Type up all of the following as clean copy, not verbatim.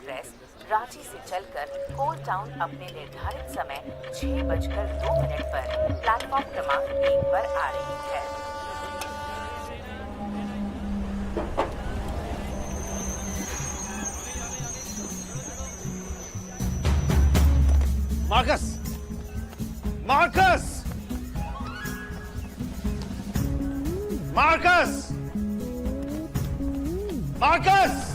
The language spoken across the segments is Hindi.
एक्सप्रेस रांची से चलकर कोल टाउन अपने निर्धारित समय 6:02 पर प्लेटफॉर्म क्रमांक 1 पर आ रही है। मार्कस! मार्कस! मार्कस! मार्कस!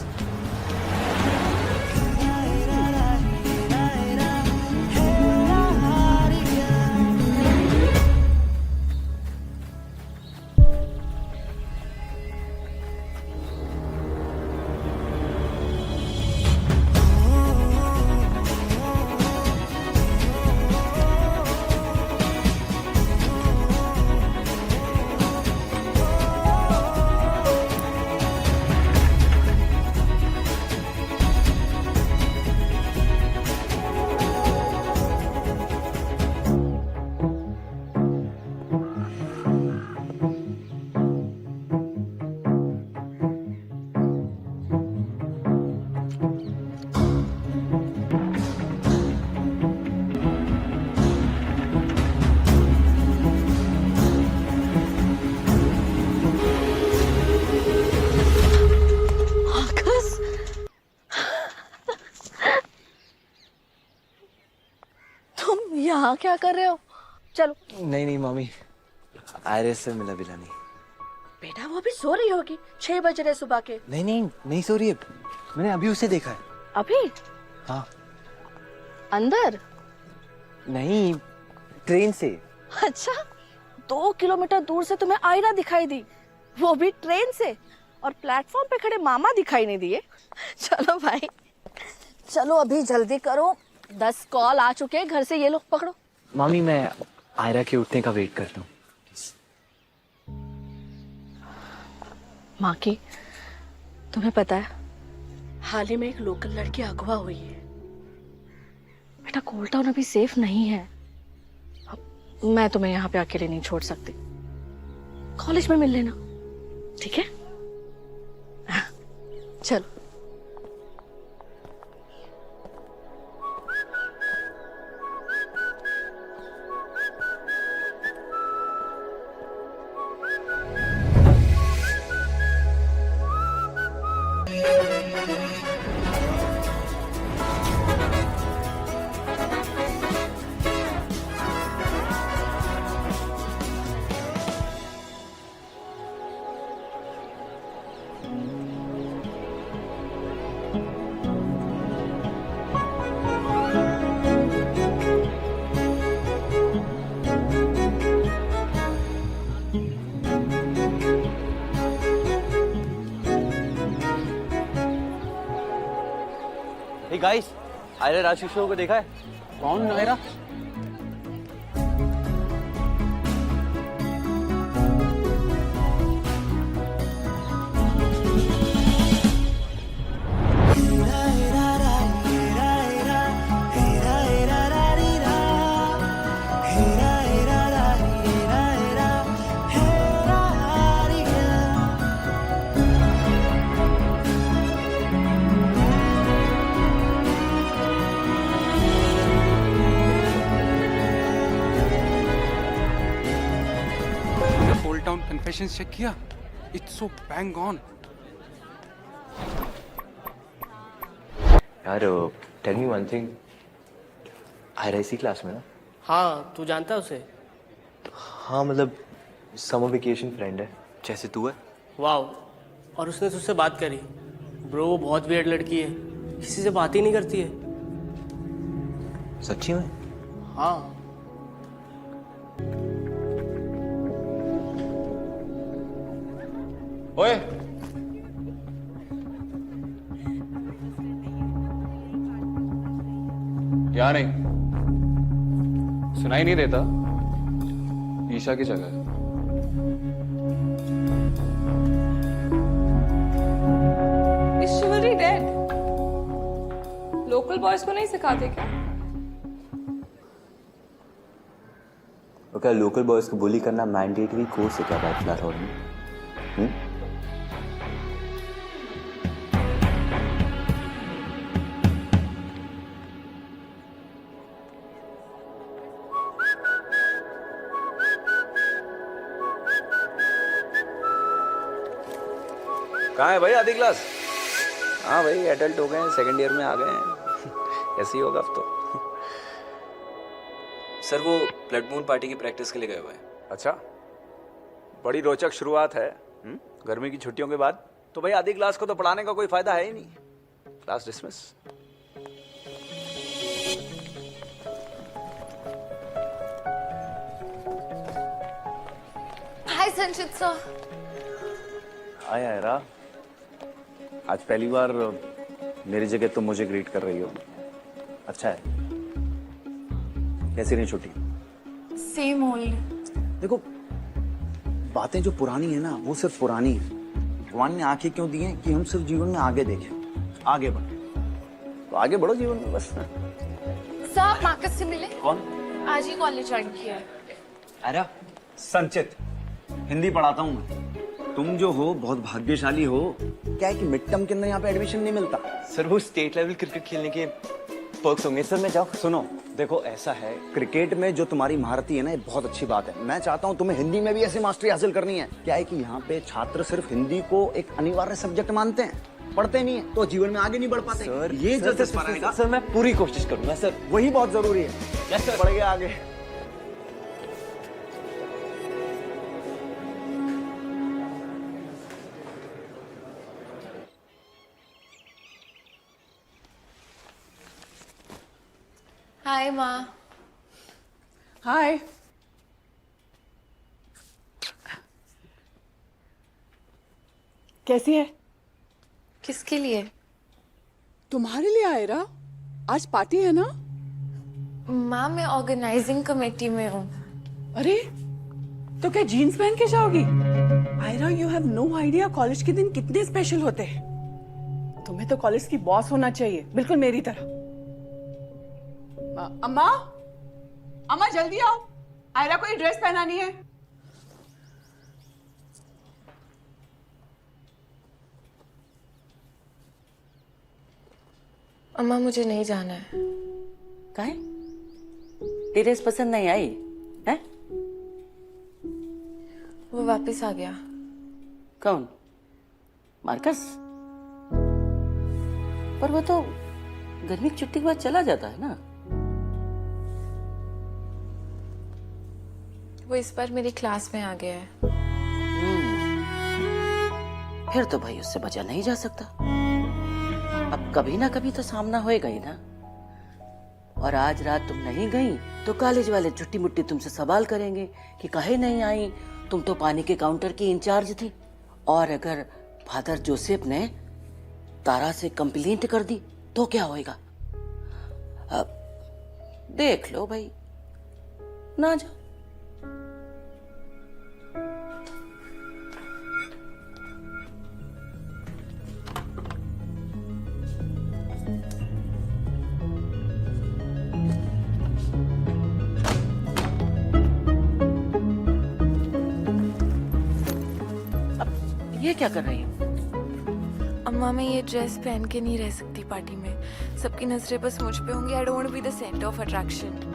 यहाँ क्या कर रहे हो? चलो। नहीं नहीं मामी, आयरिस से मिला बिला नहीं। बेटा वो अभी सो रही होगी, 6 बज रहे सुबह के। नहीं नहीं नहीं सो रही है, मैंने अभी उसे देखा है। अभी? हाँ। अंदर? नहीं, ट्रेन से। अच्छा, 2 किलोमीटर दूर से तुम्हें आयरा दिखाई दी, वो भी ट्रेन से, और प्लेटफॉर्म पे खड़े मामा दिखाई नहीं दिए। चलो भाई, चलो अभी जल्दी करो, 10 कॉल आ चुके हैं घर से, ये लोग पकड़ो। मामी मैं आयरा के उठने का वेट करता हूँ। माँ की, तुम्हें पता है हाल ही में एक लोकल लड़की अगवा हुई है। बेटा कोल टाउन अभी सेफ नहीं है, अब मैं तुम्हें यहाँ पे अकेले नहीं छोड़ सकती, कॉलेज में मिल लेना, ठीक है? चलो। Hey guys, Aira Raju show को देखा है? कौन आयरा? टाउन कन्फेशंस चेक किया? It's so bang on. यार tell me one thing, Aira इसी क्लास में ना? हाँ, तू जानता है उसे? हाँ मतलब समर वेकेशन फ्रेंड है, जैसे तू है। वाओ, और उसने तुझसे बात करी? ब्रो वो बहुत वियर्ड लड़की है, किसी से बात ही नहीं करती है। सच्ची में? हाँ। ओए, क्या नहीं सुनाई नहीं देता? ईशा की जगह है। Is chivalry dead? Local boys को नहीं सिखाते क्या? और क्या लोकल बॉयज को बुली करना मैंडेटरी कोर्स है क्या बैचलर हॉल में? कहाँ है भाई आधी क्लास? हाँ भाई एडल्ट हो गए हैं, सेकंड ईयर में आ गए हैं। ऐसे ही होगा अब तो। सर वो ब्लड मून पार्टी की प्रैक्टिस के लिए गए हुए हैं। अच्छा, बड़ी रोचक शुरुआत है गर्मी की छुट्टियों के बाद। तो भाई आधी क्लास को तो पढ़ाने का कोई फायदा है ही नहीं। Class dismiss. Hi, Sanchit sir. हाय आयरा, आज पहली बार मेरी जगह तुम मुझे ग्रीट कर रही हो। अच्छा है। कैसी रही छुट्टी? Same old. देखो, बातें जो पुरानी है ना वो सिर्फ पुरानी है। भगवान ने आंखें क्यों दी हैं कि हम सिर्फ जीवन में आगे देखें, आगे बढ़े। तो आगे बढ़ो जीवन में बस। सर आप मार्कस से मिले? कौन? आज ही कॉलेज ज्वाइन किया है। अरे संचित, हिंदी पढ़ाता हूँ मैं। तुम जो हो बहुत भाग्यशाली हो। क्या है कि मिड टर्म के अंदर यहाँ पे एडमिशन नहीं मिलता। सर वो स्टेट लेवल क्रिकेट खेलने के पर्क्स होंगे सर। मैं जाऊँ? सुनो, देखो ऐसा है, क्रिकेट में जो तुम्हारी महारती है ना, ये बहुत अच्छी बात है। मैं चाहता हूँ तुम्हें हिंदी में भी ऐसी मास्टरी हासिल करनी है। क्या है कि यहाँ पे छात्र सिर्फ हिंदी को एक अनिवार्य सब्जेक्ट मानते हैं, पढ़ते नहीं है, तो जीवन में आगे नहीं बढ़ पाते। सर ये जस्ट सर मैं पूरी कोशिश करूंगा सर। वही बहुत जरूरी है। Yes sir. बढ़ गया आगे। हाय माँ। हाय। कैसी है? किसके लिए? तुम्हारे लिए आयरा, आज पार्टी है ना? माँ मैं ऑर्गेनाइजिंग कमेटी में हूँ। अरे तो क्या जीन्स पहन के जाओगी? Ayra you have no idea college के दिन कितने स्पेशल होते हैं। तुम्हें तो कॉलेज की बॉस होना चाहिए, बिल्कुल मेरी तरह। अम्मा, अम्मा जल्दी आओ, आयरा को ये ड्रेस पहनानी है। अम्मा मुझे नहीं जाना है। काहे? ड्रेस पसंद नहीं आई है? वो वापस आ गया। कौन? मार्कस? पर वो तो गर्मी की छुट्टी के बाद चला जाता है ना। वो इस बार मेरी क्लास में आ गया है। फिर तो भाई उससे बचा नहीं जा सकता। अब कभी ना कभी तो सामना होएगा ही ना। और आज रात तुम नहीं गई तो कॉलेज वाले छुट्टी मुट्टी तुमसे सवाल करेंगे कि काहे नहीं आई, तुम तो पानी के काउंटर की इंचार्ज थी। और अगर फादर जोसेफ ने तारा से कंप्लेंट कर दी तो क्या होएगा? अब देख लो भाई, ना जाओ। ये क्या कर रही हो? अम्मा मैं ये ड्रेस पहन के नहीं रह सकती पार्टी में। सबकी नजरें बस मुझ पे होंगी। I don't want to be the centre of attraction.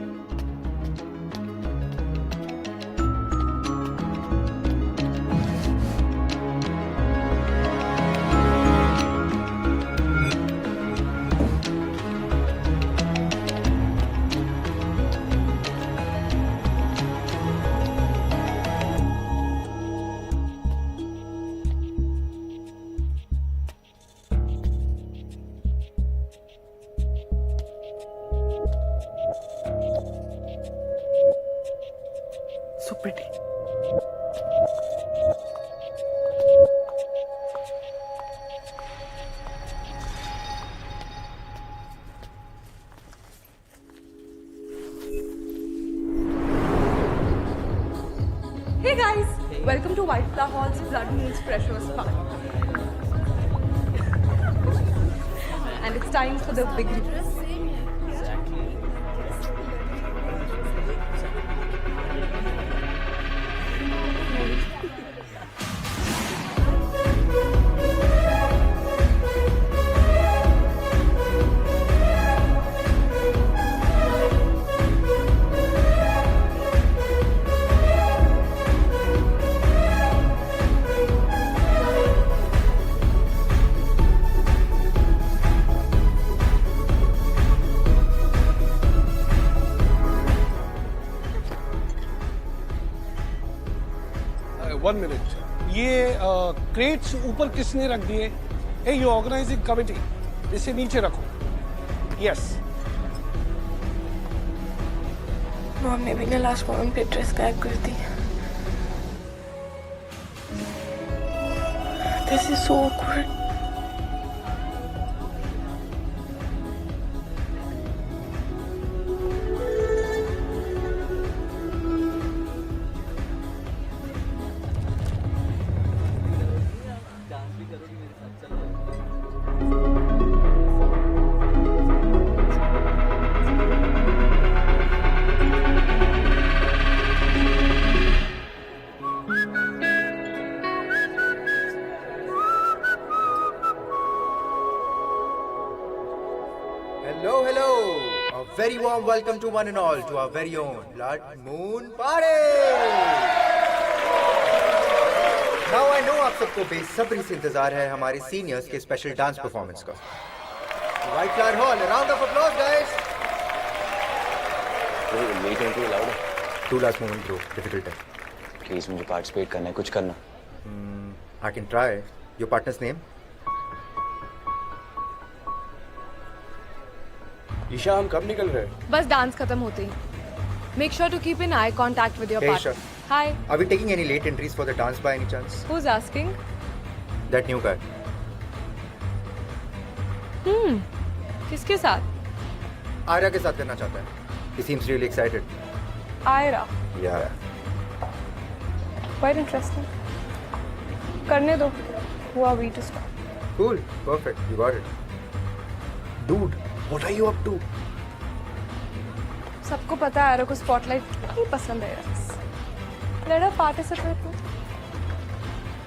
So pretty. Hey guys, welcome to White Flower Hall's Blood Moon's Pressure Spa. And it's time for the big 1 minute. ये क्रेट्स ऊपर किसने रख दिए? ए यू ऑर्गेनाइजिंग कमिटी, इसे नीचे रखो. यस. मॉम ने भी ना लास्ट मोमेंट पे ड्रेस पैक कर दी. This is so awkward. Hello. A very warm welcome to one and all to our very own Blood Moon Party. Now I know आप सबको बेसब्री से इंतजार है हमारे सीनियर्स के स्पेशल डांस परफॉर्मेंस का. White Flower Hall, a round of applause, guys. Late entry allowed है? 2 last moment bro, difficult है. प्लीज मुझे पार्टिसिपेट करना है, कुछ करना. I can try. Your partner's name? Isha, हम कब निकल रहे हैं? बस डांस खत्म होते ही. Make sure to keep in eye contact with your Hey, partner. Isha. Hi. Are we taking any late entries for the dance by any chance? Who is asking? That new guy. किसके साथ? आर्या के साथ करना चाहता है. He seems really excited. Ayra. Yeah. Quite interesting. करने दो. हुआ we to stop. Cool. Perfect. You got it. Dude, what are you up to? सबको पता है आयरा को स्पॉटलाइट नहीं पसंद है. Let her participate.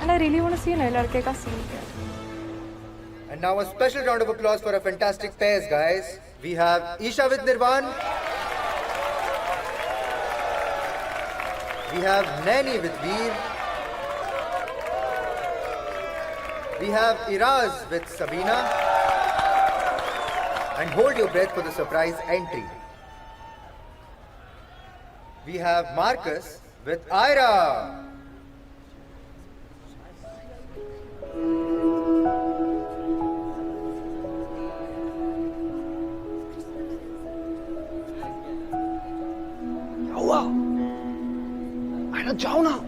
And I really want to see नए लड़के का सीन क्या. And now a special round of applause for our fantastic pairs, guys. We have Isha with Nirvan. We have Naini with Veer. We have Iraz with Sabina. And hold your breath for the surprise entry. We have Marcus with Ira. क्या हुआ? आयरा, जाओ ना.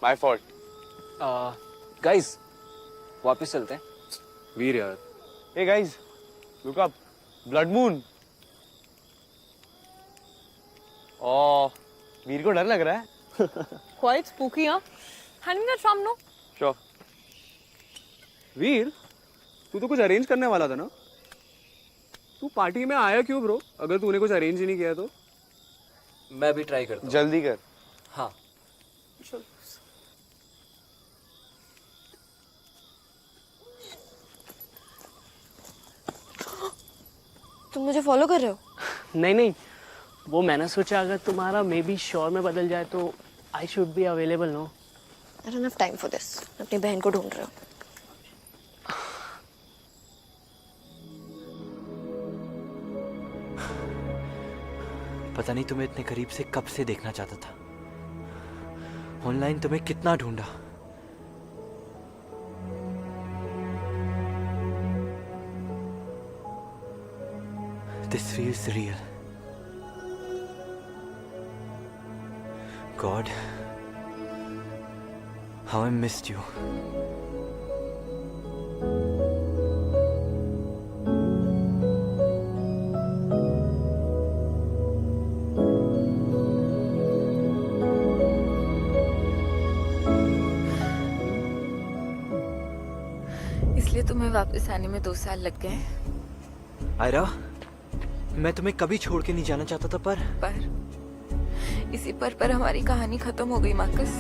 My fault. गाइस वापस चलते हैं. वीर यार. Hey guys, look up. Blood moon. Oh, Veer को डर लग रहा है. Quite spooky. हां. Hand me that from no. Sure. Veer, तू तो कुछ अरेंज करने वाला था ना? तू पार्टी में आया क्यों ब्रो? अगर तूने कुछ अरेंज ही नहीं किया तो? मैं भी ट्राई करता हूँ। जल्दी कर। हाँ। तुम मुझे फॉलो कर रहे हो? नहीं नहीं, वो मैंने सोचा अगर तुम्हारा मे बी श्योर में बदल जाए तो I should be available no. I don't have time for this. अपनी बहन को ढूंढ रहे हो? पता नहीं तुम्हें इतने करीब से कब से देखना चाहता था। ऑनलाइन तुम्हें कितना ढूंढा। This feels real. God, how I missed you. इसलिए तुम्हें वापस आने में 2 साल लग गए? आयरा, मैं तुम्हें कभी छोड़ के नहीं जाना चाहता था, पर इसी पर हमारी कहानी खत्म हो गई मार्कस।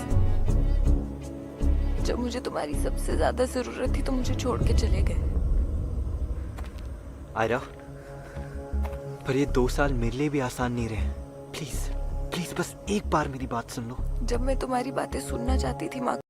जब मुझे तुम्हारी सबसे ज्यादा जरूरत थी तो मुझे छोड़ के चले गए। आयरा, पर ये 2 साल मेरे लिए भी आसान नहीं रहे। प्लीज प्लीज बस एक बार मेरी बात सुन लो। जब मैं तुम्हारी बातें सुनना चाहती थी Marcus,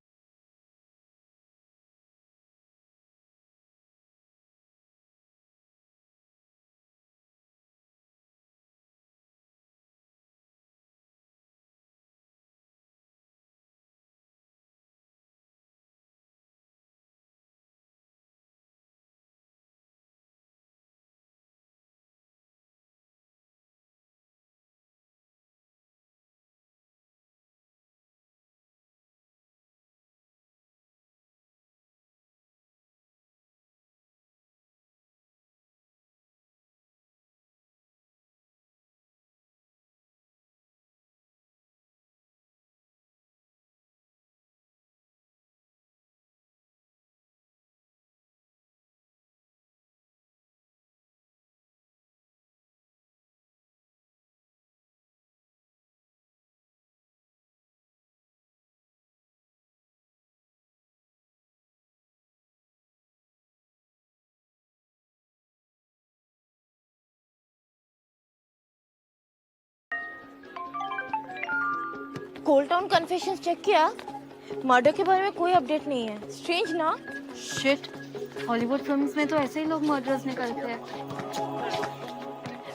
cold town confessions check किया? मर्डर के बारे में कोई अपडेट नहीं है। स्ट्रेंज ना? शिट, हॉलीवुड फिल्म्स में तो ऐसे ही लोग मर्डर्स निकलते हैं।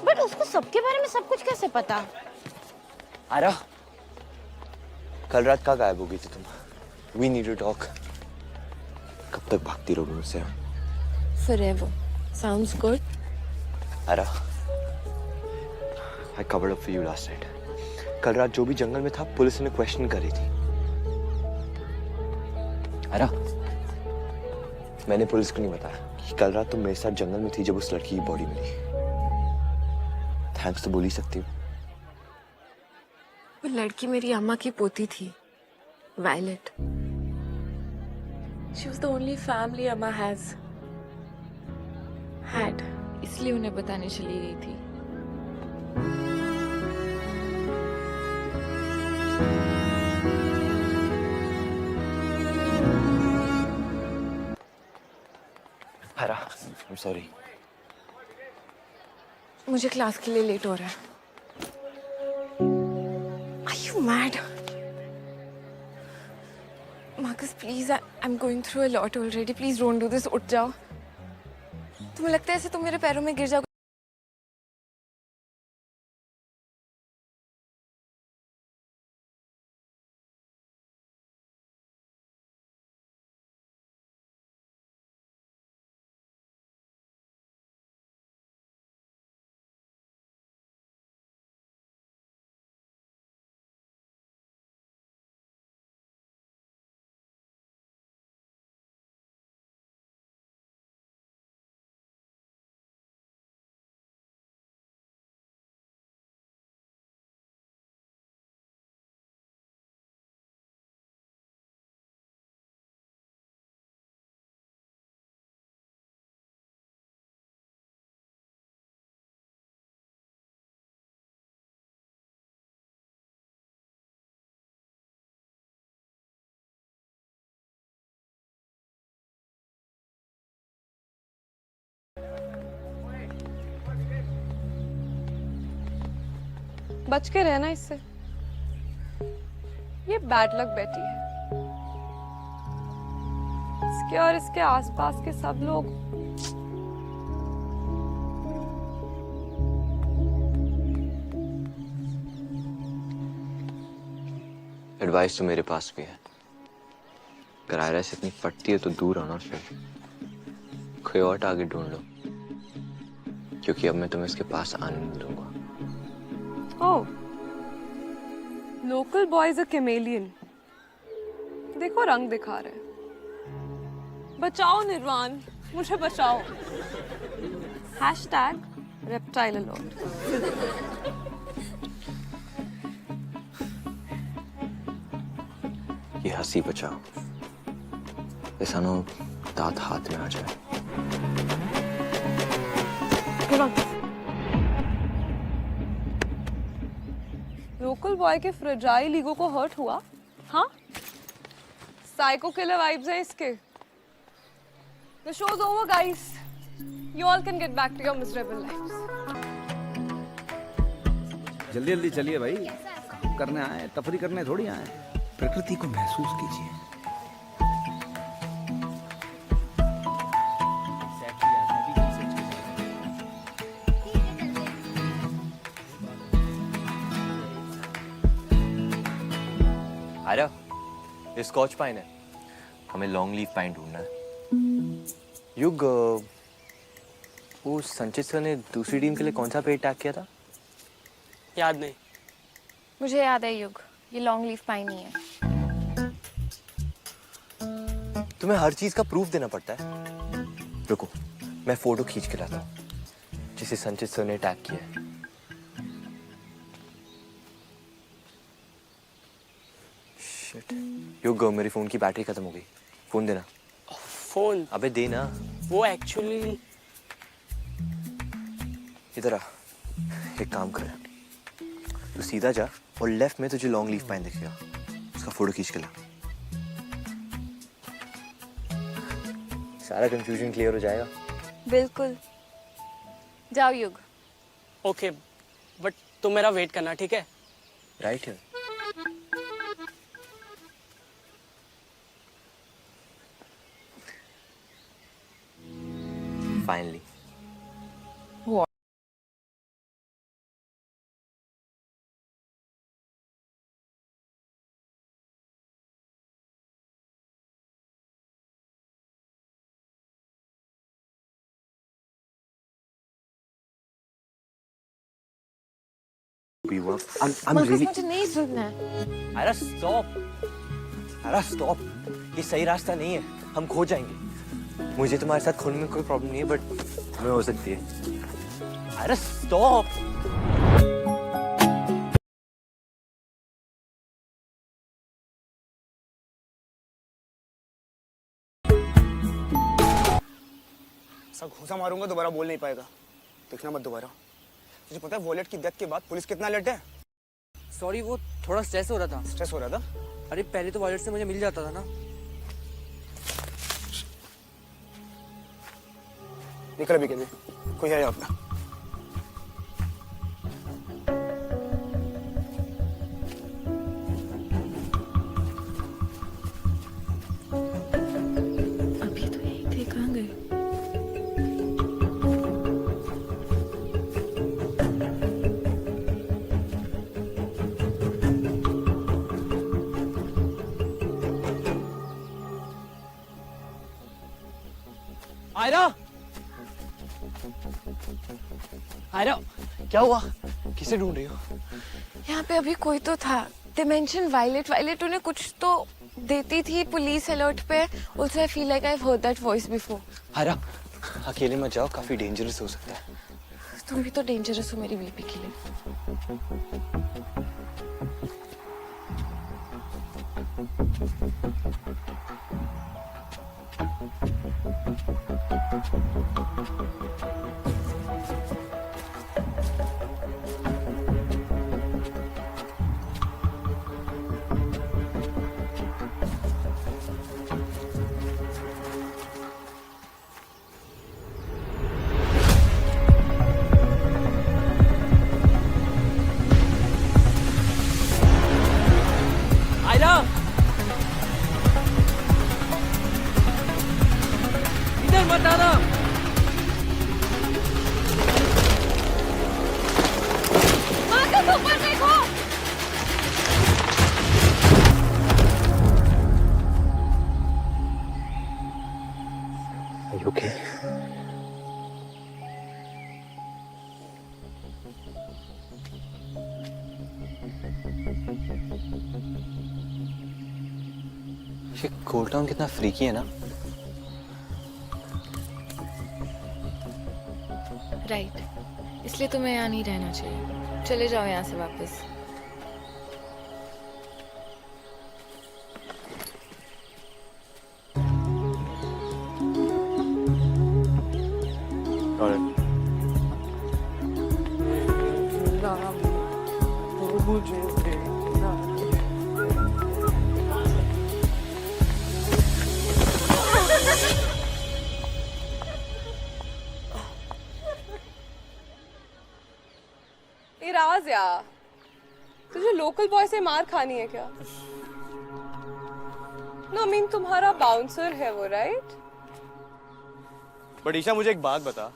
बट उसको सबके बारे में सब कुछ कैसे पता? आयरा, कल रात कहाँ गायब हो गई थी तुम? We need to talk. कब तक भागती रहोगी मुझसे? Forever. Sounds good. Ayra, I covered up for you last night. कल रात जो भी जंगल में था, पुलिस ने क्वेश्चन करी थी। आयरा, मैंने पुलिस को नहीं बताया कि कल रात तुम मेरे साथ जंगल में थी जब उस लड़की की बॉडी मिली। थैंक्स तो बोल ही सकती हूँ। वो लड़की मेरी अम्मा की पोती थी, violet. She was the only family अम्मा had. इसलिए उन्हें बताने चली गई थी। Ayra, I'm sorry. मुझे क्लास के लिए लेट हो रहा है। Are you mad? Marcus, please, I'm going through a lot already. Please don't do this. उठ जाओ। तुम्हें लगता है ऐसे तुम मेरे पैरों में गिर जाओगे? बच के रहना इससे। ये बैड लक बेटी है। इसके और इसके आसपास के सब लोग एडवाइस तो मेरे पास भी है। अगर आयरा से इतनी फटती है तो दूर होना, फिर कोई और टारगेट ढूंढ लो, क्योंकि अब मैं तुम्हें इसके पास आने नहीं दूंगा। ओह, लोकल बॉयज अ कैमेलियन। देखो रंग दिखा रहे। बचाओ निर्वाण, मुझे बचाओ। #reptile alert। ये हंसी बचाओ, ऐसा ना हो दांत हाथ में आ जाए। लोकल बॉय के फ्रेजाइल ईगो को हर्ट हुआ? हाँ, साइको किलर वाइब्स हैं इसके। The show's over, guys. You all can get back to your miserable lives. जल्दी जल्दी चलिए भाई, काम करने आए, तफरी करने थोड़ी आए। प्रकृति को महसूस कीजिए। आयरा, ये स्कॉच पाइन है, हमें लॉन्ग लीफ पाइन ढूंढना है। युग, वो संचित सर ने दूसरी टीम के लिए कौन सा पेड़ टैग किया था? याद नहीं। मुझे याद है युग, ये लॉन्ग लीफ पाइन ही है। तुम्हें हर चीज का प्रूफ देना पड़ता है। रुको, मैं फोटो खींच के लाता हूँ जिसे संचित सर ने टैग किया है। शिट, युग, मेरी फोन की बैटरी खत्म हो गई, फोन देना। फोन? अबे देना। वो एक्चुअली इधर आ, एक काम कर, तू सीधा जा और लेफ्ट में तुझे लॉन्ग लीफ पाइन दिखेगा, उसका फोटो खींच के ला। सारा कंफ्यूजन क्लियर हो जाएगा। बिल्कुल। जाओ युग। ओके, बट तुम मेरा वेट करना, ठीक है? राइट है। फाइनली। I'm really... मुझे नहीं सुनना है। आयरा स्टॉप, आयरा स्टॉप, ये सही रास्ता नहीं है, हम खो जाएंगे। मुझे तुम्हारे साथ खोने में कोई प्रॉब्लम नहीं है, बट हमें हो सकती है। आयरा स्टॉप। ऐसा घूसा मारूंगा दोबारा बोल नहीं पाएगा, देखना मत दोबारा। तुझे पता है वॉलेट की डेथ के बाद पुलिस कितना अलर्ट है? सॉरी, वो थोड़ा स्ट्रेस हो रहा था। स्ट्रेस हो रहा था? अरे पहले तो वॉलेट से मुझे मिल जाता था ना। निकल अभी के लिए, कोई है यहाँ पे? अभी तो यही थे, कहाँ गए? आयरा, आयरा, क्या हुआ? किसे ढूंढ रही हो? यहाँ पे अभी कोई तो था। डिमेंशन वायलेट, वायलेट उन्हें कुछ तो देती थी पुलिस अलर्ट पे। Also I feel like I've heard that voice before. Ayra, अकेले मत जाओ, काफी डेंजरस हो सकता है। तुम भी तो डेंजरस हो मेरी बीपी के लिए। ये कोल्ड टाउन कितना फ्रीकी है ना। राइट, इसलिए तुम्हें यहाँ नहीं रहना चाहिए। चले जाओ यहाँ से वापस। राज यार, तुझे लोकल बॉय से मार खानी है क्या? नो मीन तुम्हारा बाउंसर है वो, राइट? बट ईशा मुझे एक बात बता,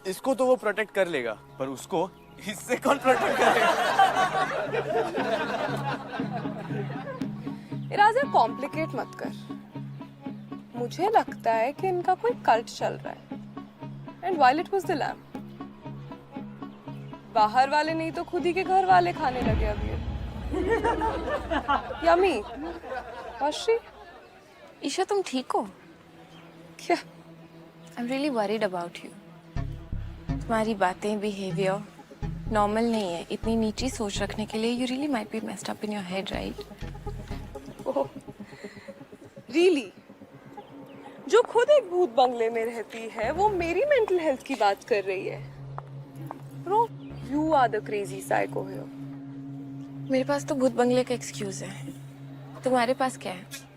इसको तो वो प्रोटेक्ट कर लेगा, पर उसको इससे कौन प्रोटेक्ट करेगा? राज यार, कॉम्प्लिकेट मत कर। मुझे लगता है कि इनका कोई कल्ट चल रहा है। And violet was the lamp. बाहर वाले नहीं तो खुद ही के घर वाले खाने लगे अभी। यमी। वाशी, ईशा तुम ठीक हो? क्या? I am really worried about you. तुम्हारी बातें, बिहेवियर नॉर्मल नहीं है। इतनी नीची सोच रखने के लिए you really might be messed up in your head, right? Oh, really? जो खुद एक भूत बंगले में रहती है वो मेरी मेंटल हेल्थ की बात कर रही है। Bro, you are the crazy psycho here. मेरे पास तो भूत बंगले का एक्सक्यूज है। तुम्हारे पास क्या है?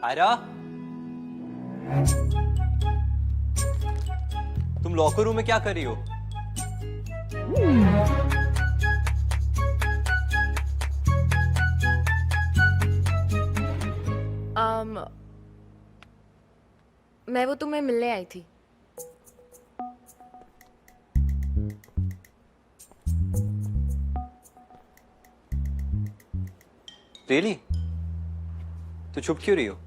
आयरा, तुम लॉकर रूम में क्या कर रही हो? मैं वो तुम्हें मिलने आई थी। रियली? तो चुप क्यों रही हो?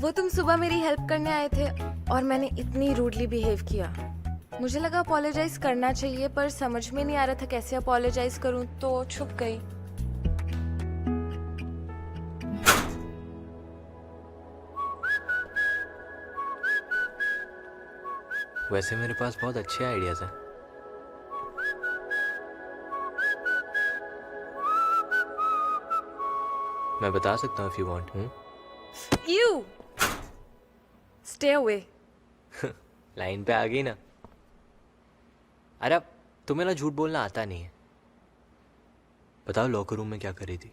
वो तुम सुबह मेरी हेल्प करने आए थे और मैंने इतनी रूडली बिहेव किया। मुझे लगा अपोलोजाइज करना चाहिए, पर समझ में नहीं आ रहा था कैसे अपोलोजाइज करूं, तो छुप गई। वैसे मेरे पास बहुत अच्छे आइडियाज हैं। मैं बता सकता हूँ if you want। You stay away। Line पे आ गई ना। अरे अब तुम्हें ना झूठ बोलना आता नहीं है। बताओ लॉकर रूम में क्या कर रही थी?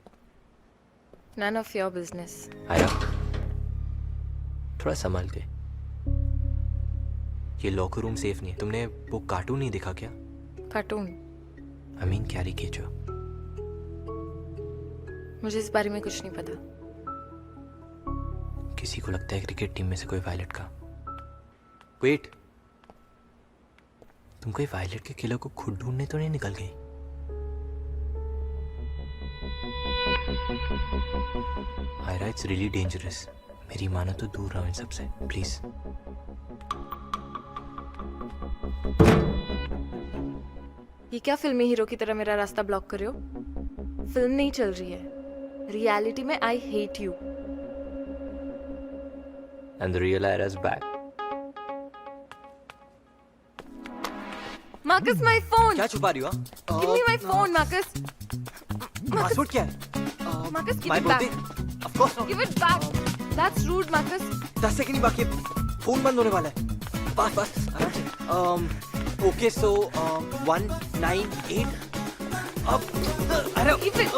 None of your business। आया, थोड़ा संभाल के। ये लॉकर रूम सेफ नहीं है। तुमने वो कार्टून नहीं देखा क्या? कार्टून? I mean caricature. मुझे इस बारे में कुछ नहीं पता। किसी को लगता है क्रिकेट टीम में से कोई वायलेट का। वेट, तुम कोई वायलेट के किलर को खुद ढूंढने तो नहीं निकल गई? Ayra, it's really dangerous. मेरी मानो तो दूर रहो इन सबसे, प्लीज। ये क्या फिल्मी हीरो की तरह मेरा रास्ता ब्लॉक कर रहे हो? फिल्म नहीं चल रही है, रियलिटी में I hate you. And the real Ira is back. Marcus, my phone. क्या छुपा रही हो? Give me my phone, Marcus. Password क्या है? Marcus, give My it back. birthday? Of course not. Give it back. That's rude, Marcus. 10 second ही बाकी है. फोन बंद होने वाला है. बस आराम से. Okay, so 198. अब अरे Keep it.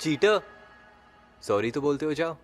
चीटर. सॉरी तो बोलते हो जाओ.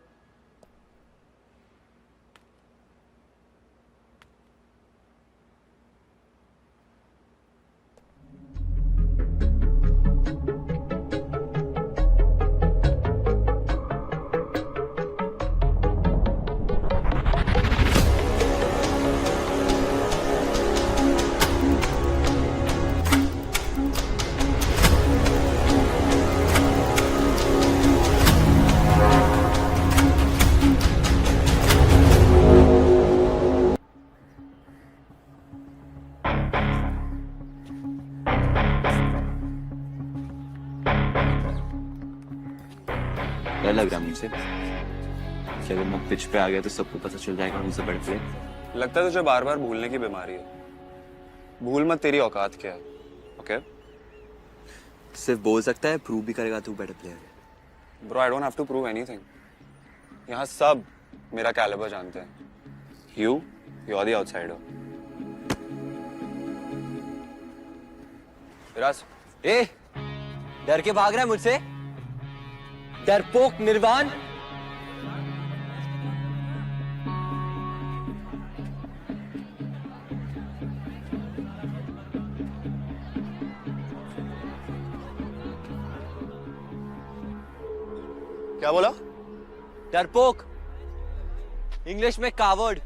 डर लग रहा है मुझसे कि अगर मैं पिच पे आ गया तो सबको पता चल जाएगा मुझसे बड़े प्लेयर. लगता है तुझे बार बार भूलने की बीमारी है. भूल मत तेरी औकात क्या है. ओके सिर्फ बोल सकता है, प्रूव भी करेगा तू बेटर प्लेयर है. Bro I don't have to prove anything. यहाँ सब मेरा कैलिबर जानते हैं. You are the outsider. Viraj ए डर के भाग रहा है मुझसे. डरपोक निर्वाण. क्या बोला? डरपोक. इंग्लिश में कावर्ड.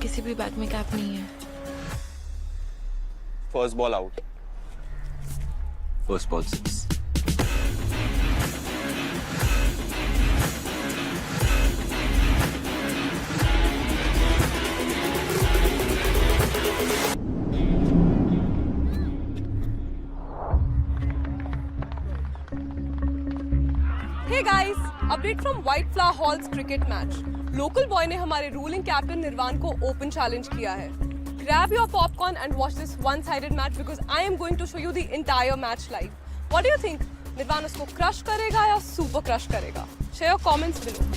किसी भी बैग में कैप नहीं है. First ball out. First ball 6. Hey guys, update from White Flower Hall's cricket match. Local boy ने हमारे रूलिंग कैप्टन निर्वाण को ओपन चैलेंज किया है. Grab your popcorn and watch this one-sided match because I am going to show you the entire match live. What do you think? निर्वाण उसको क्रश करेगा या सुपर क्रश करेगा? Share your comments below.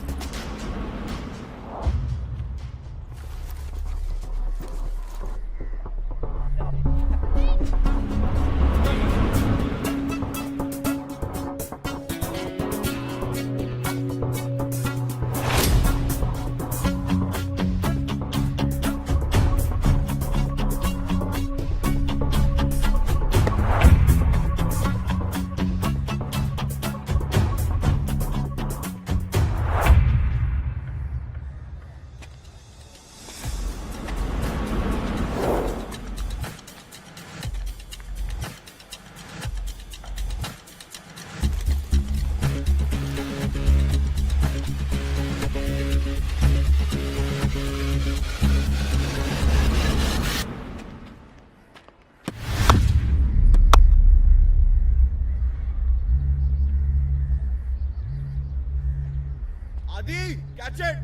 Adi, catch it!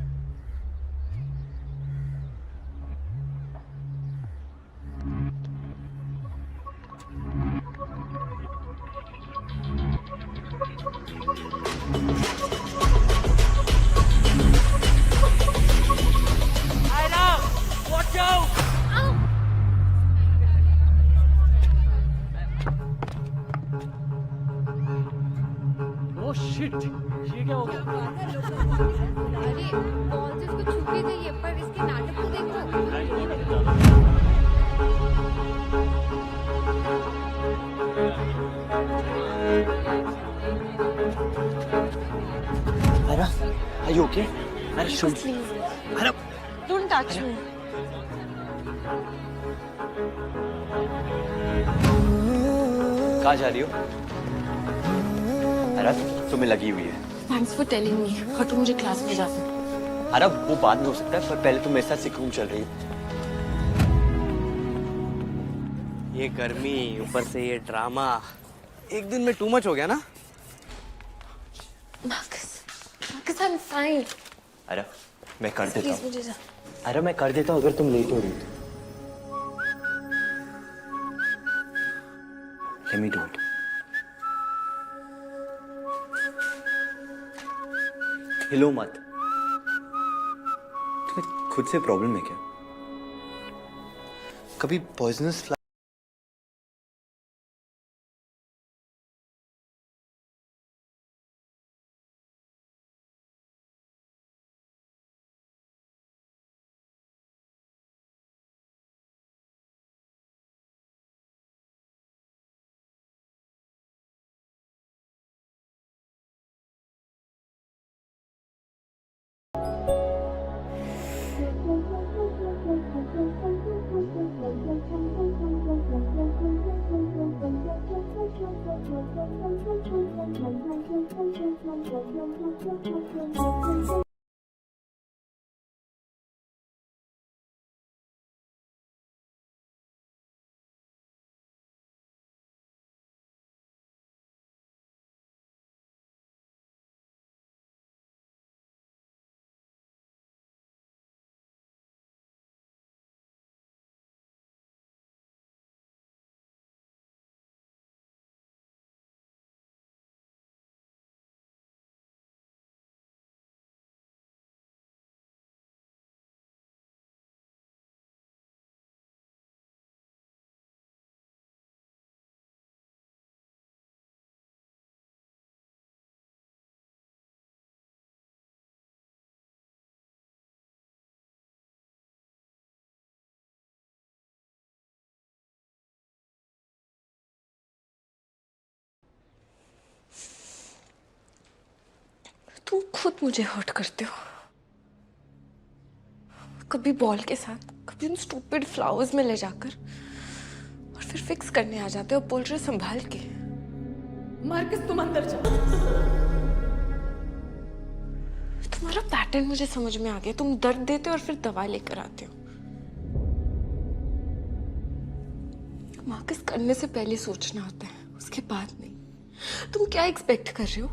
Oh shit, ये क्या हो गया? अरे बॉल तो इसको छू के गई है, पर इसके नाटक को देखो। Ayra, are you okay? अरे सुन, अरे Don't touch me. कहाँ जा रही हो? अरे तुम्हें लगी हुई है। Thanks for telling me. और तू मुझे क्लास में जा सकती। अरे वो बाद में हो सकता है, पर पहले तुम मेरे साथ सिक्किम चल रही हो। ये गर्मी, ऊपर से ये ड्रामा, एक दिन में टू मच हो गया ना? Marcus, I'm fine. अरे मैं कर देता Please हूँ। मुझे जा। अरे मैं कर देता हूँ अगर तुम लेट हो रही हो। Let me do it. हिलो मत। तुम्हें खुद से प्रॉब्लम है क्या? कभी पॉइजनस तुम खुद मुझे हर्ट करते हो। कभी बॉल के साथ, कभी उन स्टूपिड फ्लावर्स में ले जाकर, और फिर फिक्स करने आ जाते हो। बोल रहे हो संभाल के। मार्कस तुम अंदर जाओ। तुम्हारा पैटर्न मुझे समझ में आ गया। तुम दर्द देते हो और फिर दवा लेकर आते हो। मार्कस, करने से पहले सोचना होता है, उसके बाद नहीं। तुम क्या एक्सपेक्ट कर रहे हो?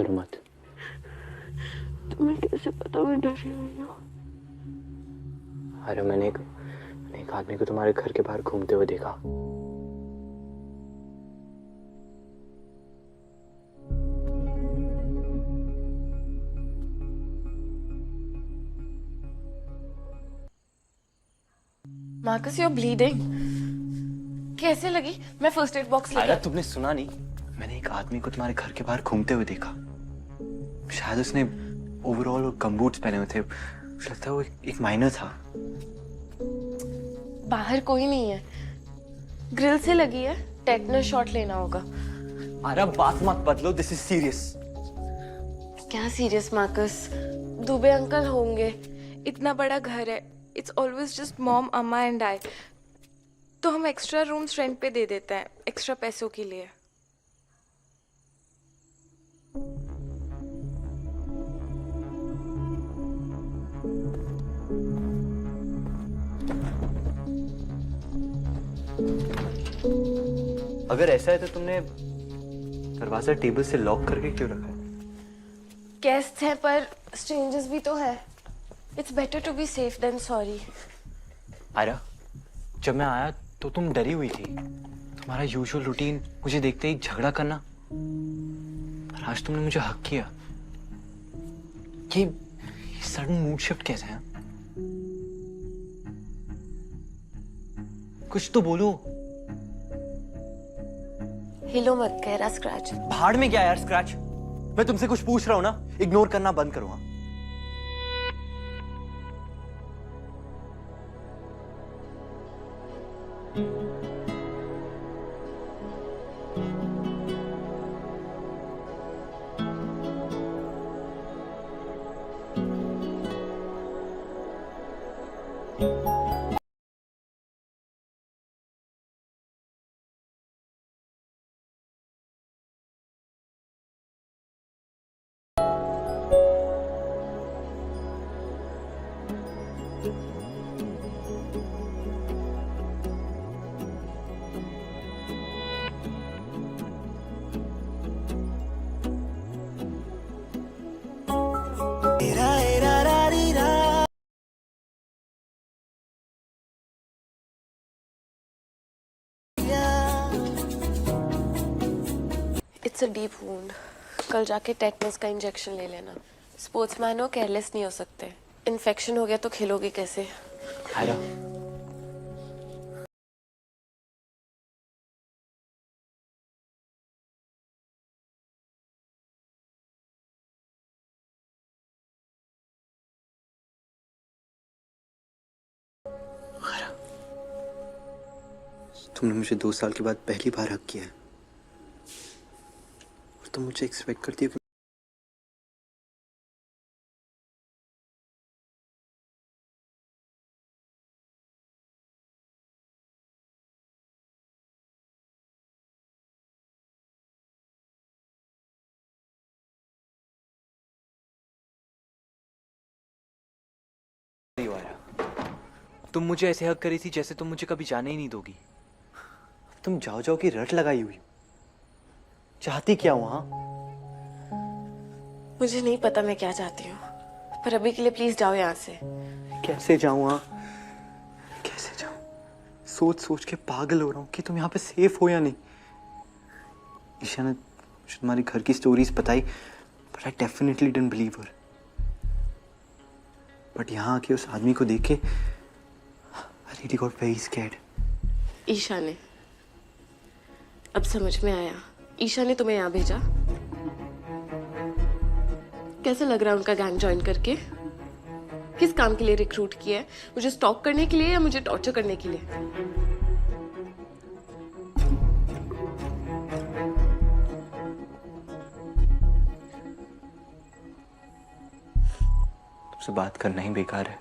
करो मत। तुम्हें कैसे पता मैं डरी हुई हूँ? अरे मैंने एक आदमी को तुम्हारे घर के बाहर घूमते हुए देखा। Marcus, you are bleeding. कैसे लगी? मैं फर्स्ट एड बॉक्स अरे लेकर। तुमने सुना नहीं? मैंने एक आदमी को तुम्हारे घर के बाहर घूमते हुए देखा। शायद उसने ओवरऑल और गमबूट्स पहने हुए थे। मुझे लगता है वो एक माइनर था। बाहर कोई नहीं है, ग्रिल से लगी है, टेटनस शॉट लेना होगा। अरे बात मत बदलो, दिस इज सीरियस। क्या सीरियस मार्कस? दुबे अंकल होंगे, इतना बड़ा घर है, इट्स ऑलवेज जस्ट मॉम, अम्मा एंड आई। तो हम एक्स्ट्रा रूम्स रेंट पे दे देते हैं एक्स्ट्रा पैसों के लिए। अगर ऐसा है तो तुमने दरवाजा टेबल से लॉक करके क्यों रखा है? गेस्ट हैं पर स्ट्रेंजर्स भी तो है। It's better to be safe than sorry. Ayra, जब मैं आया तो तुम डरी हुई थी। तुम्हारा यूजुअल रूटीन मुझे देखते ही झगड़ा करना, पर आज तुमने मुझे हक किया। ये सडन मूड शिफ्ट कैसे है? कुछ तो बोलो। हिलो मत, कह रहा स्क्रैच। भाड़ में क्या यार स्क्रैच? मैं तुमसे कुछ पूछ रहा हूं ना, इग्नोर करना बंद करो। हाँ? It's a deep wound. कल जाके टेटनस का इंजेक्शन ले लेना। स्पोर्ट्समैन हो, केयरलेस नहीं हो सकते। इन्फेक्शन हो गया तो खेलोगे कैसे? आयरा, तुमने मुझे 2 साल के बाद पहली बार हक किया है और तुम मुझे एक्सपेक्ट करती हो कि तुम मुझे ऐसे हक करी थी जैसे तुम मुझे कभी जाने ही नहीं दोगी। तुम जाओ जाओ की रट लगाई हुई। चाहती क्या हो? हाँ, मुझे नहीं पता मैं क्या चाहती हूँ, पर अभी के लिए प्लीज जाओ यहाँ से। कैसे जाऊं? हाँ, कैसे जाऊं? सोच सोच के पागल हो रहा हूँ कि तुम यहाँ पे सेफ हो या नहीं। ईशा ने मुझे तुम्हारी घर की स्टोरीज बताई, but I definitely didn't believe her. But यहाँ आके उस आदमी को देख के I really got very scared. Isha ने, अब समझ में आया, ईशा ने तुम्हें यहाँ भेजा। कैसे लग रहा है उनका गैंग ज्वाइन करके? किस काम के लिए रिक्रूट किया है? मुझे स्टॉक करने के लिए या मुझे टॉर्चर करने के लिए? तुमसे बात करना ही बेकार है।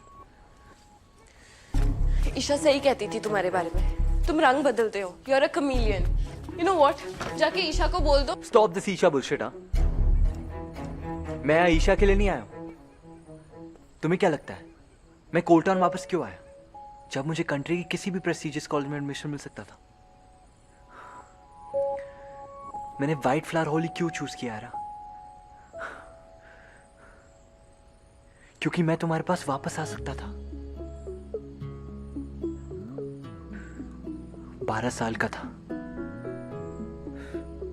ईशा सही कहती थी तुम्हारे बारे में, तुम रंग बदलते हो। You are a chameleon. You know what, जाके ईशा को बोल दो। Stop this Isha bullshit. हाँ, मैं यहाँ ईशा के लिए नहीं आया हूँ। तुम्हें क्या लगता है मैं कोलटाउन वापस क्यों आया, जब मुझे कंट्री की किसी भी प्रेस्टिजियस कॉलेज में एडमिशन मिल सकता था? मैंने व्हाइट फ्लावर हॉल क्यों चूज किया? क्योंकि मैं तुम्हारे पास वापस आ सकता था। 12 साल का था,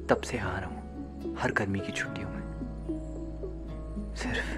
तब से आ रहा हूं हर गर्मी की छुट्टियों में, सिर्फ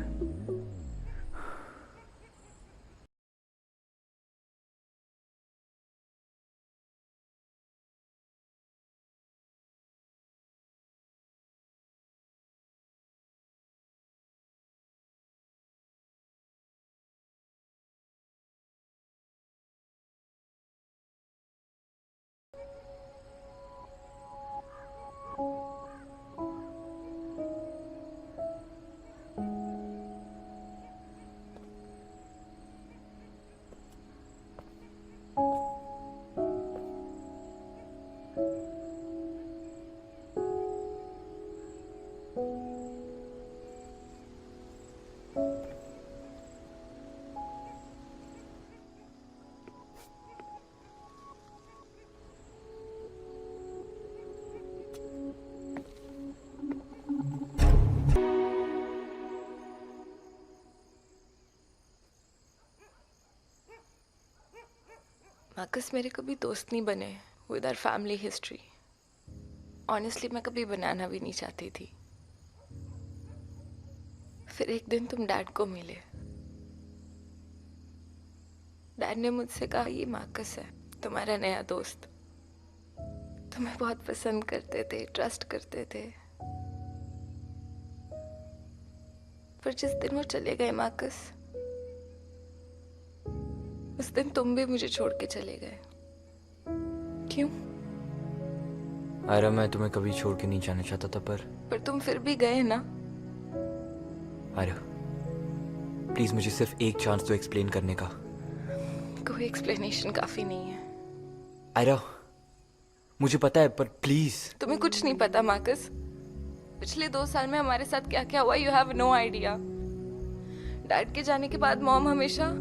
मार्कस मेरे कभी दोस्त नहीं बने with our family history. Honestly मैं कभी बनाना भी नहीं चाहती थी। फिर एक दिन तुम डैड को मिले। डैड ने मुझसे कहा ये मार्कस है, तुम्हारा नया दोस्त। तुम्हें बहुत पसंद करते थे, ट्रस्ट करते थे। पर जिस दिन वो चले गए मार्कस, उस दिन तुम भी मुझे छोड़ के चले गए। क्यों? आयरा, मैं तुम्हें कभी छोड़ के नहीं जाना चाहता था, पर तुम फिर भी गए ना। आयरा, प्लीज मुझे सिर्फ एक चांस दो एक्सप्लेन करने का। कोई एक्सप्लेनेशन काफी नहीं है। आयरा, मुझे पता है, पर प्लीज। तुम्हें कुछ नहीं पता मार्कस। पिछले 2 साल में हमारे साथ क्या क्या हुआ, you have no idea. Dad के जाने के बाद मॉम हमेशा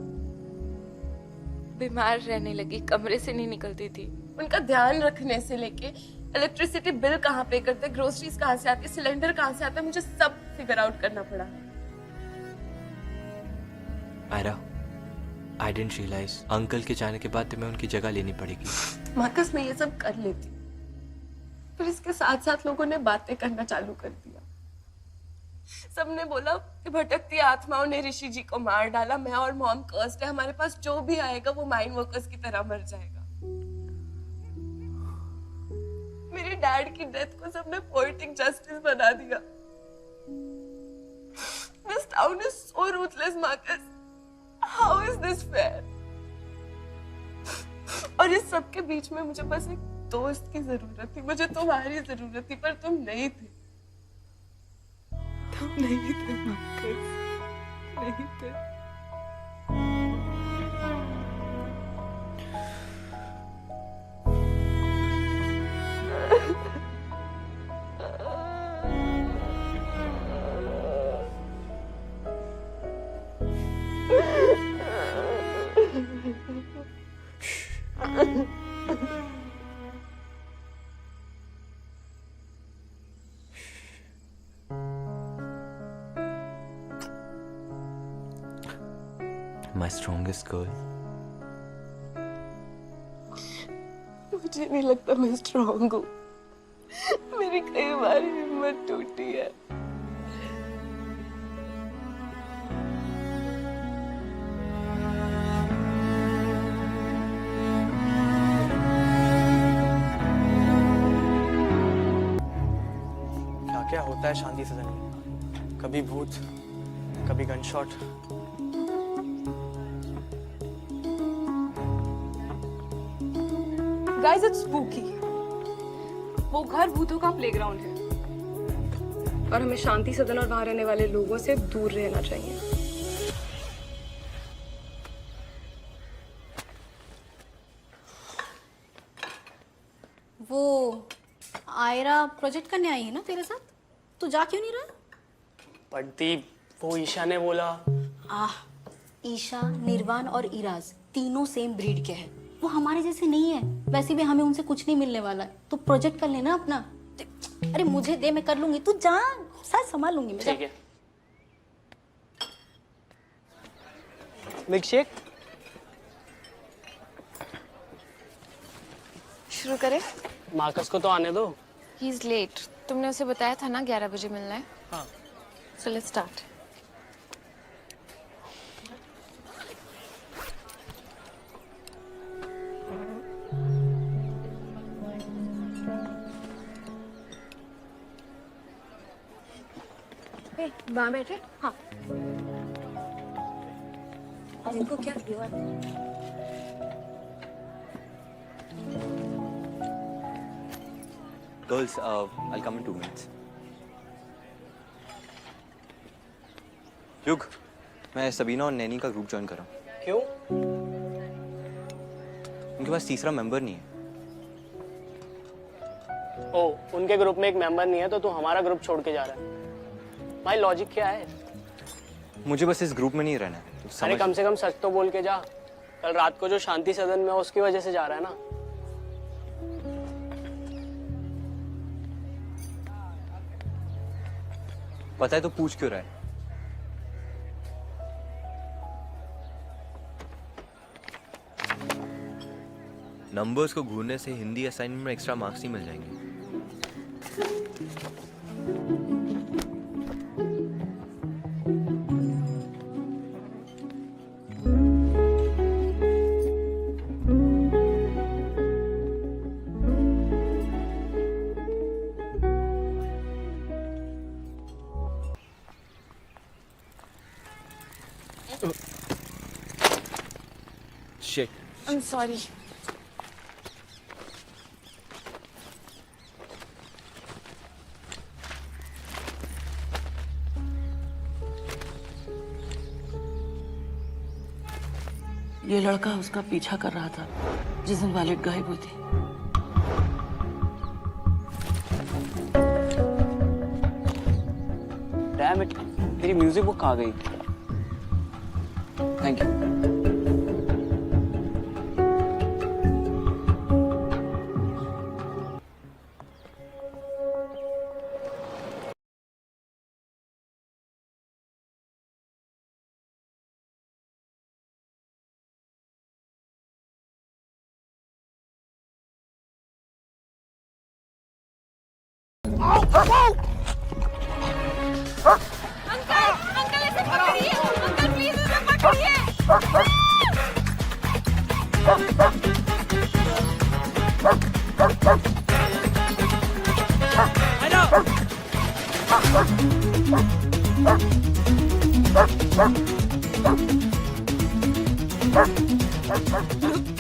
बीमार रहने लगी, कमरे से नहीं निकलती थी। उनका ध्यान रखने से लेके इलेक्ट्रिसिटी बिल कहाँ पे करते, ग्रोसरीज कहाँ से आती, सिलेंडर कहाँ से आता, मुझे सब फिगर आउट करना पड़ा। Ayra, I didn't realise uncle के जाने के बाद तुम्हें उनकी जगह लेनी पड़ेगी। मार्कस, मैं ये सब कर लेती, फिर इसके साथ साथ लोगों ने बातें करना चालू कर दिया। सबने बोला कि भटकती आत्माओं ने ऋषि जी को मार डाला, मैं और मॉम कर्स्ड है, हमारे पास जो भी आएगा वो माइन वर्कर्स की तरह मर जाएगा। मेरे डैड की डेथ को सबने पोएटिक जस्टिस बना दिया। This town is so ruthless, Marcus. How is this fair? और इस सब के बीच में मुझे बस एक दोस्त की जरूरत थी, मुझे तुम्हारी जरूरत थी, पर तुम नहीं थे। तुम नहीं थे मार्कस, नहीं थे। My strongest girl. मुझे नहीं लगता मैं स्ट्रॉन्ग हूँ। मेरी कई बार हिम्मत टूटी है। क्या क्या होता है शांति सदन में, कभी भूत, कभी गनशॉट। Guys, it's spooky. वो घर भूतों का प्लेग्राउंड है और हमें शांति सदन और वहां रहने वाले लोगों से दूर रहना चाहिए। वो आयरा प्रोजेक्ट करने आई है ना तेरे साथ, तू जा क्यों नहीं रहा? पढ़ती, वो ईशा ने बोला। ईशा, निर्वाण और इराज तीनों सेम ब्रीड के हैं। वो हमारे जैसे नहीं है, वैसे भी हमें उनसे कुछ नहीं मिलने वाला है। तो प्रोजेक्ट कर लेना अपना। अरे मुझे दे, मैं कर लूंगी, तू जा, साथ संभाल लूंगी मैं। ठीक है। Milk shake. शुरू करें? मार्कस को तो आने दो। He is late. तुमने उसे बताया था ना 11 बजे मिलना है। हाँ। So let's start. वहाँ बैठे। हाँ। और इनको क्या हुआ? Girls, I'll come in 2 minutes. युग, मैं सबीना और नैनी का ग्रुप ज्वाइन कर रहा हूँ। क्यों? उनके पास तीसरा मेंबर नहीं है। ओ, उनके ग्रुप में एक मेंबर नहीं है तो तू हमारा ग्रुप छोड़ के जा रहा है। भाई लॉजिक क्या है? मुझे बस इस ग्रुप में नहीं रहना है। तो अरे कम से कम सच तो बोल के जा। कल रात को जो शांति सदन में उसकी वजह से जा रहा है ना। पता है तो पूछ क्यों रहा है? नंबर्स को घूरने से हिंदी असाइनमेंट में एक्स्ट्रा मार्क्स नहीं मिल जाएंगे। Shit. I'm sorry. ये लड़का उसका पीछा कर रहा था जिस दिन वॉलेट गायब हुई थी। डैम इट, मेरी म्यूजिक बुक आ गई। Thank you. अंकल इसे पकड़िए। अंकल प्लीज इसे पकड़िए।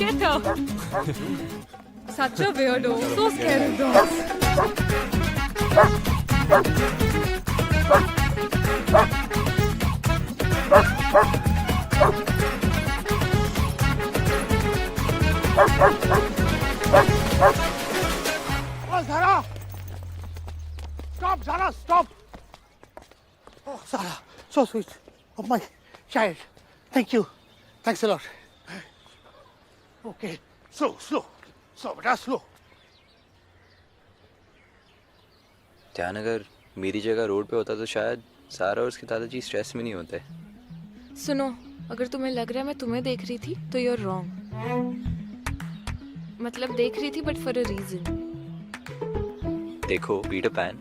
Look at her. Such a weirdo. So scared of dogs. Oh, Zara! Stop, Zara, stop! Oh, Zara, so sweet. Oh, my child. Thank you. Thanks a lot. Okay, slow, slow. Slow, beta, slow. ध्यान अगर मेरी जगह रोड पे होता तो शायद सारा और उसके दादाजी स्ट्रेस में नहीं होते। सुनो, अगर तुम्हें लग रहा है मैं तुम्हें देख रही थी तो यू आर रॉन्ग। मतलब देख रही थी बट फॉर अ रीजन। देखो पीटर पैन,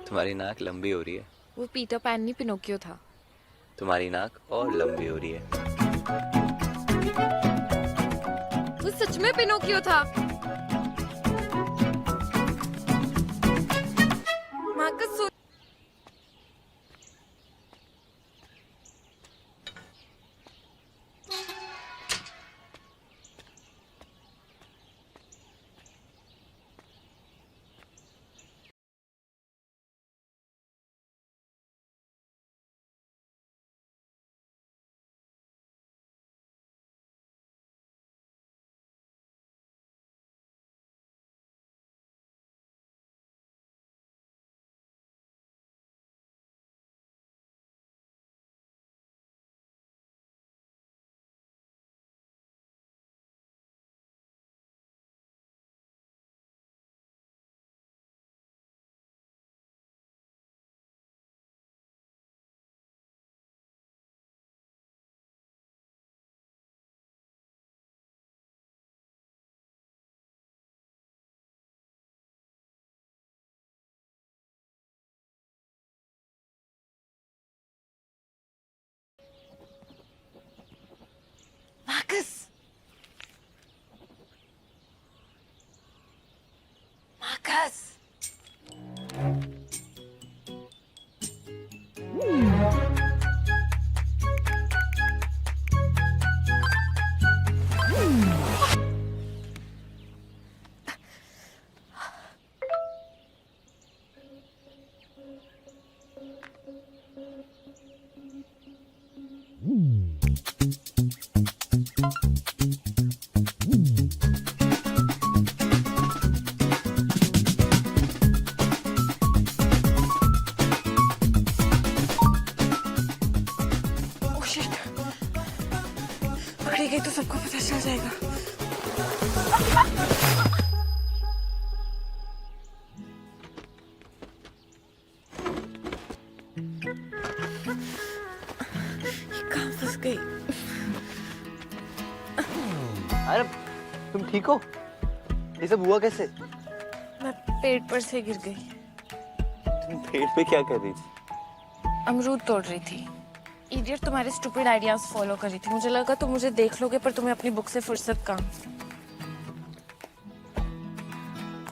तुम्हारी नाक लंबी हो रही है। वो पीटर पैन नहीं पिनोकियो था। तुम्हारी नाक और लंबी हो रही है। वो सच में पिनोकियो था। मार्कस पकड़ी गई तो सबको पता चल जाएगा। ये कहाँ फंस गई? अरे तुम ठीक हो? ये सब हुआ कैसे? मैं पेड़ पर से गिर गई। तुम पेड़ पे क्या कर रही थी? अमरूद तोड़ रही थी। इडियट तुम्हारे स्टूपिड आइडियाज फॉलो कर रही थी। मुझे लगा तुम मुझे देख लोगे, पर तुम्हें अपनी बुक से फुर्सत कहाँ।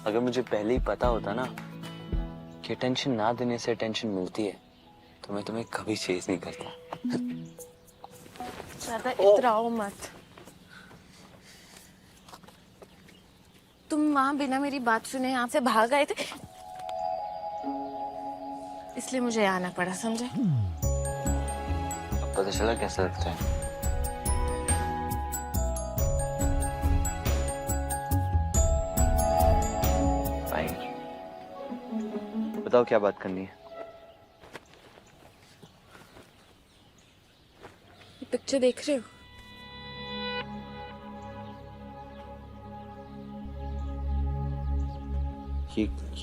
अगर मुझे पहले ही पता होता ना कि अटेंशन ना देने से अटेंशन मिलती है तो मैं तुम्हें कभी चेज नहीं करता। ज्यादा इतराओ मत। तुम वहां बिना मेरी बात सुने यहाँ से भाग आए थे, इसलिए मुझे आना पड़ा, समझे? पता चला कैसा लगता है? फाइन, बताओ क्या बात करनी है? ये पिक्चर देख रहे हो?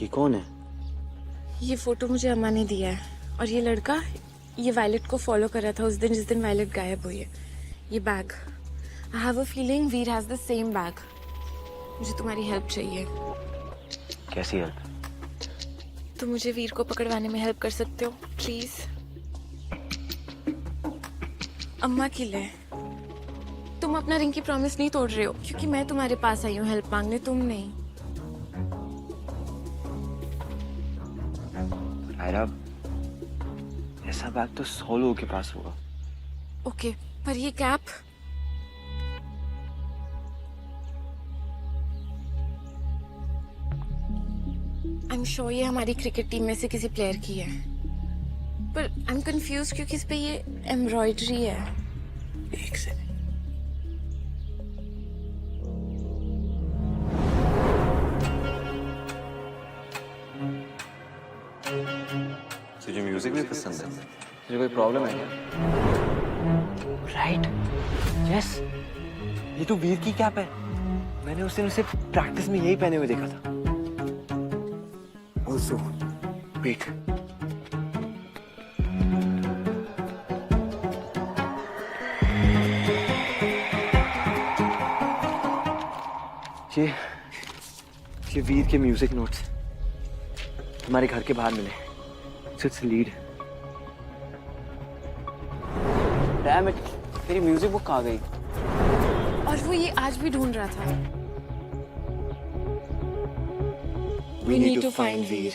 ये कौन है? ये फोटो मुझे अम्मा ने दिया है, और ये लड़का ये वायलेट को फॉलो कर रहा था उस दिन जिस दिन वायलेट गायब हुई है। ये bag, I have a feeling Veer has the same bag. मुझे तुम्हारी हेल्प चाहिए। कैसी हेल्प? तुम मुझे वीर को पकड़वाने में हेल्प कर सकते हो प्लीज? अम्मा के लिए। तुम अपना रिंग की प्रॉमिस नहीं तोड़ रहे हो, क्योंकि मैं तुम्हारे पास आई हूँ हेल्प मांगने, तुम नहीं। आयरा, ऐसा बैग तो 100 लोगों के पास होगा। ओके, पर ये कैप? आई एम श्योर ये हमारी क्रिकेट टीम में से किसी प्लेयर की है, पर आई एम कंफ्यूज क्योंकि इस पे ये एम्ब्रॉयडरी है। एक सेकंड। तुझे म्यूजिक भी पसंद है? तुझे कोई प्रॉब्लम है क्या? राइट, यस, ये तो वीर की कैप है। मैंने उस दिन उसे प्रैक्टिस में यही पहने हुए देखा था। Also, wait. ये वीर के म्यूजिक नोट्स हमारे घर के बाहर मिले। It's lead. डैम इट, तेरी म्यूजिक बुक कहाँ गई? और वो ये आज भी ढूंढ रहा था। We need to find Veer.